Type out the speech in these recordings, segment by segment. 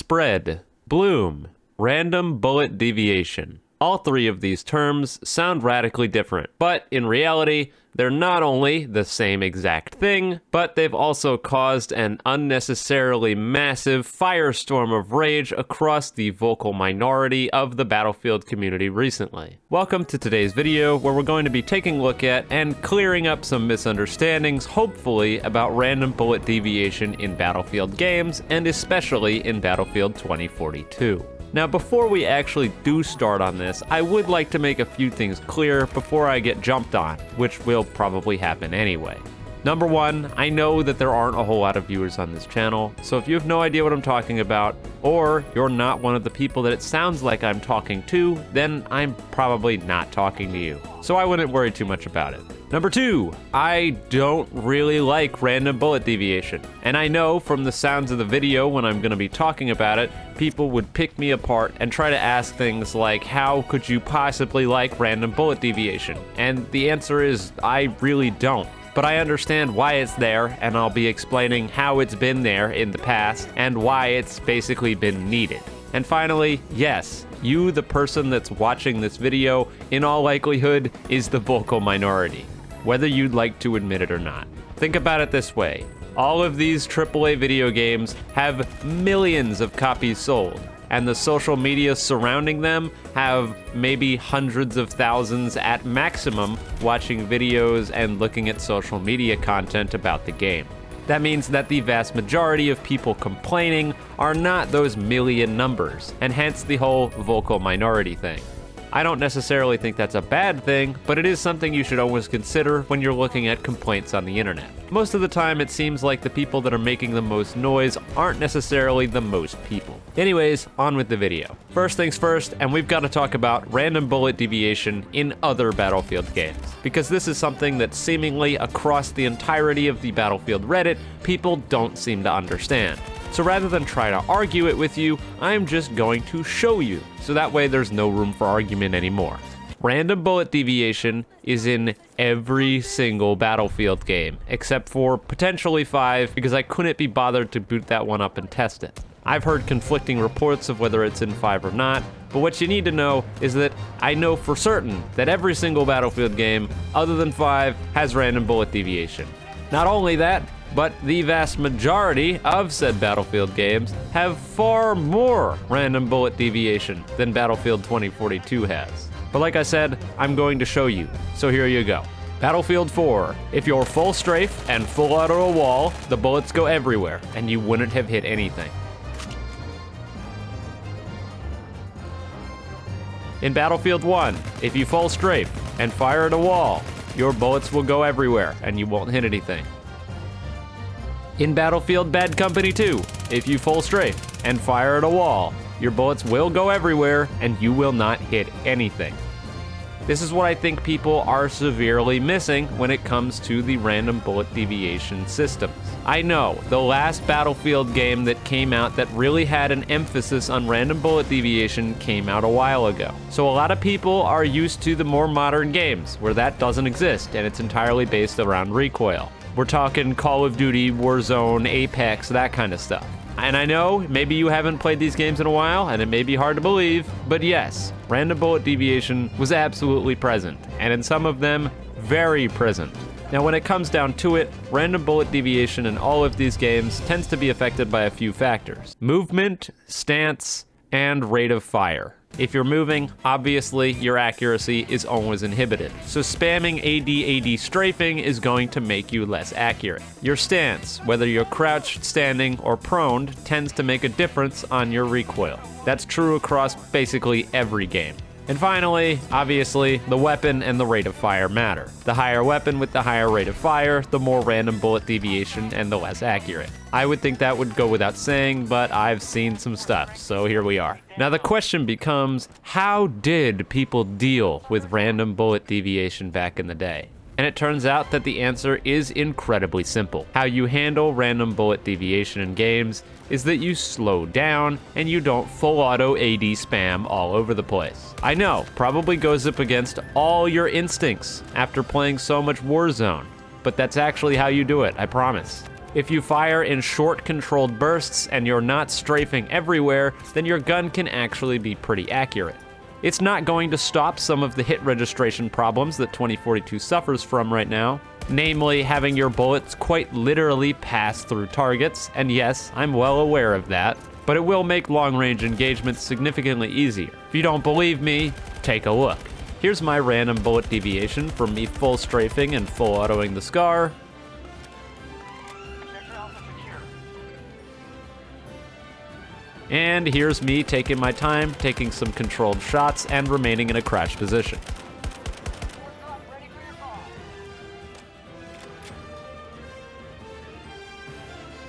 spread, bloom, random bullet deviation. All three of these terms sound radically different, but in reality, they're not only the same exact thing, but they've also caused an unnecessarily massive firestorm of rage across the vocal minority of the Battlefield community recently. Welcome to today's video, where we're going to be taking a look at and clearing up some misunderstandings, hopefully, about random bullet deviation in Battlefield games, and especially in Battlefield 2042. Now, before we actually do start on this, I would like to make a few things clear before I get jumped on, which will probably happen anyway. Number one, I know that there aren't a whole lot of viewers on this channel, so if you have no idea what I'm talking about, or you're not one of the people that it sounds like I'm talking to, then I'm probably not talking to you. So I wouldn't worry too much about it. Number two, I don't really like random bullet deviation. And I know from the sounds of the video when I'm going to be talking about it, people would pick me apart and try to ask things like, how could you possibly like random bullet deviation? And the answer is, I really don't. But I understand why it's there, and I'll be explaining how it's been there in the past and why it's basically been needed. And finally, yes, you, the person that's watching this video, in all likelihood, is the vocal minority, whether you'd like to admit it or not. Think about it this way. All of these AAA video games have millions of copies sold, and the social media surrounding them have maybe hundreds of thousands at maximum watching videos and looking at social media content about the game. That means that the vast majority of people complaining are not those million numbers, and hence the whole vocal minority thing. I don't necessarily think that's a bad thing, but it is something you should always consider when you're looking at complaints on the internet. Most of the time, it seems like the people that are making the most noise aren't necessarily the most people. Anyways, on with the video. First things first, and we've got to talk about random bullet deviation in other Battlefield games, because this is something that seemingly across the entirety of the Battlefield Reddit, people don't seem to understand. So rather than try to argue it with you, I'm just going to show you, so that way there's no room for argument anymore. Random bullet deviation is in every single Battlefield game, except for potentially 5, because I couldn't be bothered to boot that one up and test it. I've heard conflicting reports of whether it's in 5 or not, but what you need to know is that I know for certain that every single Battlefield game, other than 5, has random bullet deviation. Not only that, but the vast majority of said Battlefield games have far more random bullet deviation than Battlefield 2042 has. But like I said, I'm going to show you, so here you go. Battlefield 4. If you're full strafe and full auto a wall, the bullets go everywhere, and you wouldn't have hit anything. In Battlefield 1, if you full strafe and fire at a wall, your bullets will go everywhere, and you won't hit anything. In Battlefield Bad Company 2, if you full strafe and fire at a wall, your bullets will go everywhere and you will not hit anything. This is what I think people are severely missing when it comes to the random bullet deviation systems. I know, the last Battlefield game that came out that really had an emphasis on random bullet deviation came out a while ago. So a lot of people are used to the more modern games where that doesn't exist and it's entirely based around recoil. We're talking Call of Duty, Warzone, Apex, that kind of stuff. And I know, maybe you haven't played these games in a while, and it may be hard to believe, but yes, random bullet deviation was absolutely present, and in some of them, very present. Now when it comes down to it, random bullet deviation in all of these games tends to be affected by a few factors: movement, stance, and rate of fire. If you're moving, obviously your accuracy is always inhibited. So spamming AD strafing is going to make you less accurate. Your stance, whether you're crouched, standing, or proned, tends to make a difference on your recoil. That's true across basically every game. And finally, obviously, the weapon and the rate of fire matter. The higher weapon with the higher rate of fire, the more random bullet deviation and the less accurate. I would think that would go without saying, but I've seen some stuff, so here we are. Now the question becomes, how did people deal with random bullet deviation back in the day? And it turns out that the answer is incredibly simple. How you handle random bullet deviation in games is that you slow down and you don't full auto AD spam all over the place. I know, probably goes up against all your instincts after playing so much Warzone, but that's actually how you do it, I promise. If you fire in short controlled bursts and you're not strafing everywhere, then your gun can actually be pretty accurate. It's not going to stop some of the hit registration problems that 2042 suffers from right now, namely having your bullets quite literally pass through targets, and yes, I'm well aware of that, but it will make long-range engagements significantly easier. If you don't believe me, take a look. Here's my random bullet deviation from me full strafing and full autoing the SCAR. And here's me taking my time, taking some controlled shots, and remaining in a crouch position.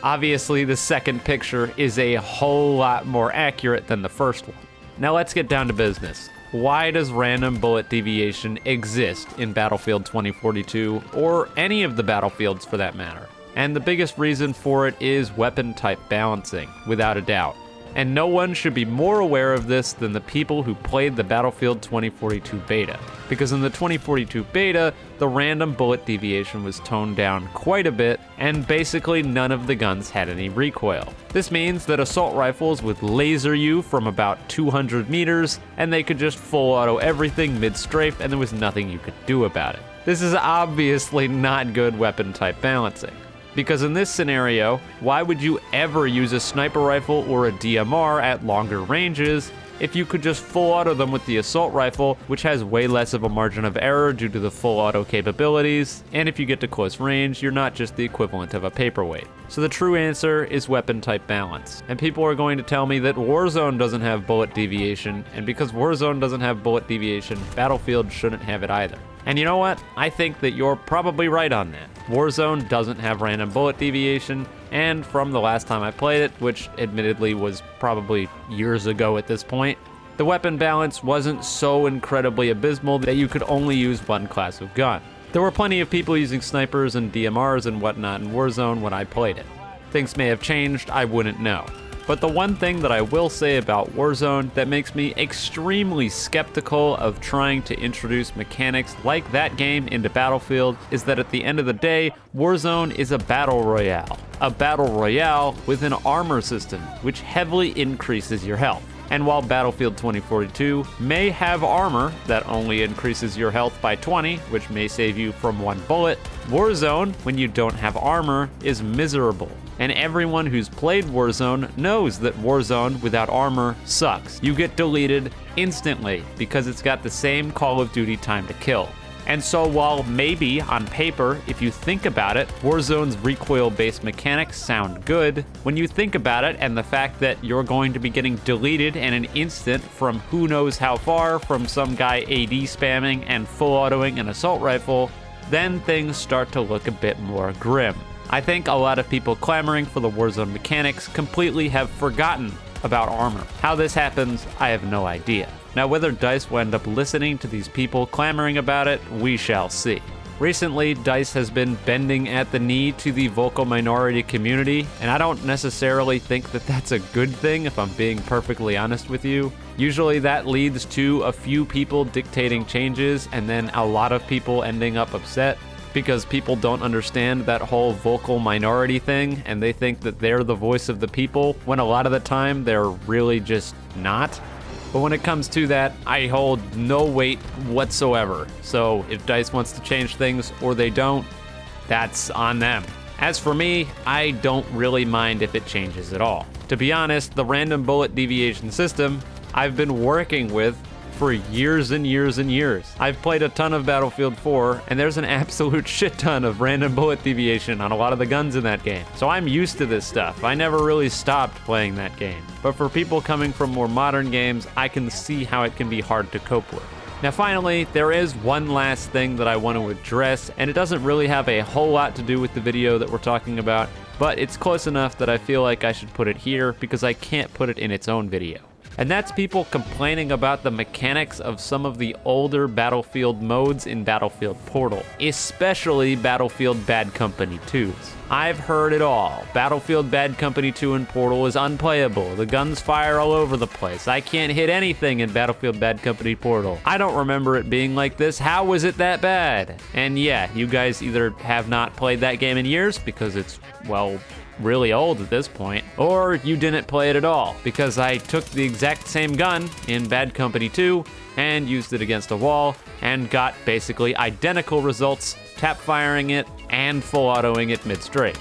Obviously, the second picture is a whole lot more accurate than the first one. Now let's get down to business. Why does random bullet deviation exist in Battlefield 2042, or any of the battlefields for that matter? And the biggest reason for it is weapon type balancing, without a doubt. And no one should be more aware of this than the people who played the Battlefield 2042 beta. Because in the 2042 beta, the random bullet deviation was toned down quite a bit, and basically none of the guns had any recoil. This means that assault rifles would laser you from about 200 meters, and they could just full auto everything mid-strafe, and there was nothing you could do about it. This is obviously not good weapon type balancing. Because in this scenario, why would you ever use a sniper rifle or a DMR at longer ranges if you could just full auto them with the assault rifle, which has way less of a margin of error due to the full auto capabilities, and if you get to close range, you're not just the equivalent of a paperweight. So the true answer is weapon type balance. And people are going to tell me that Warzone doesn't have bullet deviation, and because Warzone doesn't have bullet deviation, Battlefield shouldn't have it either. And you know what? I think that you're probably right on that. Warzone doesn't have random bullet deviation, and from the last time I played it, which admittedly was probably years ago at this point, the weapon balance wasn't so incredibly abysmal that you could only use one class of gun. There were plenty of people using snipers and DMRs and whatnot in Warzone when I played it. Things may have changed, I wouldn't know. But the one thing that I will say about Warzone that makes me extremely skeptical of trying to introduce mechanics like that game into Battlefield is that at the end of the day, Warzone is a battle royale. A battle royale with an armor system, which heavily increases your health. And while Battlefield 2042 may have armor that only increases your health by 20, which may save you from one bullet, Warzone, when you don't have armor, is miserable. And everyone who's played Warzone knows that Warzone without armor sucks. You get deleted instantly because it's got the same Call of Duty time to kill. And so while maybe on paper, if you think about it, Warzone's recoil-based mechanics sound good, when you think about it and the fact that you're going to be getting deleted in an instant from who knows how far from some guy AD spamming and full autoing an assault rifle, then things start to look a bit more grim. I think a lot of people clamoring for the Warzone mechanics completely have forgotten about armor. How this happens, I have no idea. Now, whether DICE will end up listening to these people clamoring about it, we shall see. Recently, DICE has been bending at the knee to the vocal minority community, and I don't necessarily think that that's a good thing, if I'm being perfectly honest with you. Usually that leads to a few people dictating changes, and then a lot of people ending up upset, because people don't understand that whole vocal minority thing, and they think that they're the voice of the people, when a lot of the time they're really just not. But when it comes to that, I hold no weight whatsoever. So if DICE wants to change things or they don't, that's on them. As for me, I don't really mind if it changes at all. To be honest, the random bullet deviation system I've been working with for years and years and years. I've played a ton of Battlefield 4, and there's an absolute shit ton of random bullet deviation on a lot of the guns in that game. So I'm used to this stuff. I never really stopped playing that game. But for people coming from more modern games, I can see how it can be hard to cope with. Now finally, there is one last thing that I want to address, and it doesn't really have a whole lot to do with the video that we're talking about, but it's close enough that I feel like I should put it here because I can't put it in its own video. And that's people complaining about the mechanics of some of the older Battlefield modes in Battlefield Portal, especially Battlefield Bad Company 2's. I've heard it all. Battlefield Bad Company 2 in Portal is unplayable. The guns fire all over the place. I can't hit anything in Battlefield Bad Company Portal. I don't remember it being like this. How was it that bad? And yeah, you guys either have not played that game in years because it's, well, really old at this point, or you didn't play it at all, because I took the exact same gun in Bad Company 2 and used it against a wall and got basically identical results, tap firing it and full autoing it mid-straight.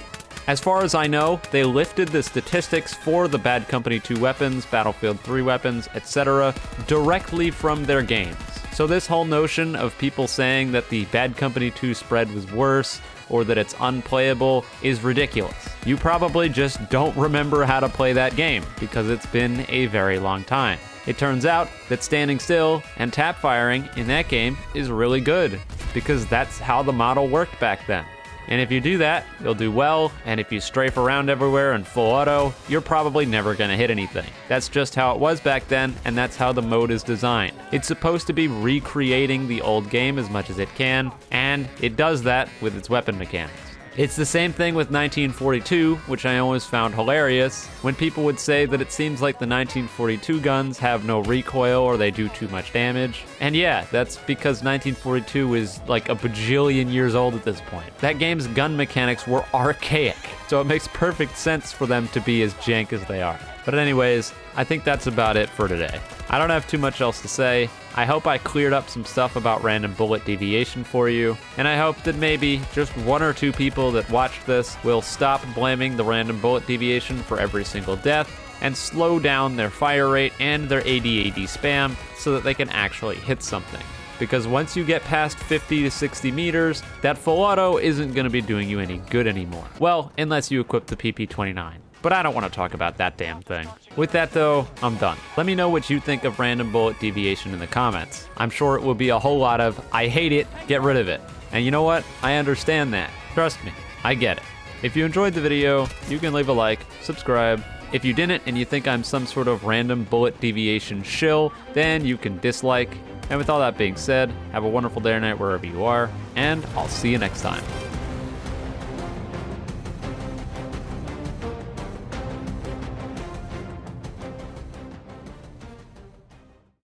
As far as I know, they lifted the statistics for the Bad Company 2 weapons, Battlefield 3 weapons, etc. directly from their games. So this whole notion of people saying that the Bad Company 2 spread was worse or that it's unplayable is ridiculous. You probably just don't remember how to play that game because it's been a very long time. It turns out that standing still and tap firing in that game is really good because that's how the model worked back then. And if you do that, you'll do well, and if you strafe around everywhere in full auto, you're probably never gonna hit anything. That's just how it was back then, and that's how the mode is designed. It's supposed to be recreating the old game as much as it can, and it does that with its weapon mechanics. It's the same thing with 1942, which I always found hilarious, when people would say that it seems like the 1942 guns have no recoil or they do too much damage. And yeah, that's because 1942 is like a bajillion years old at this point. That game's gun mechanics were archaic, so it makes perfect sense for them to be as jank as they are. But anyways, I think that's about it for today. I don't have too much else to say. I hope I cleared up some stuff about random bullet deviation for you, and I hope that maybe just one or two people that watched this will stop blaming the random bullet deviation for every single death and slow down their fire rate and their AD spam so that they can actually hit something. Because once you get past 50 to 60 meters, that full auto isn't going to be doing you any good anymore. Well, unless you equip the PP29. But I don't want to talk about that damn thing. With that though, I'm done. Let me know what you think of random bullet deviation in the comments. I'm sure it will be a whole lot of, I hate it, get rid of it. And you know what? I understand that. Trust me, I get it. If you enjoyed the video, you can leave a like, subscribe. If you didn't and you think I'm some sort of random bullet deviation shill, then you can dislike. And with all that being said, have a wonderful day or night wherever you are, and I'll see you next time.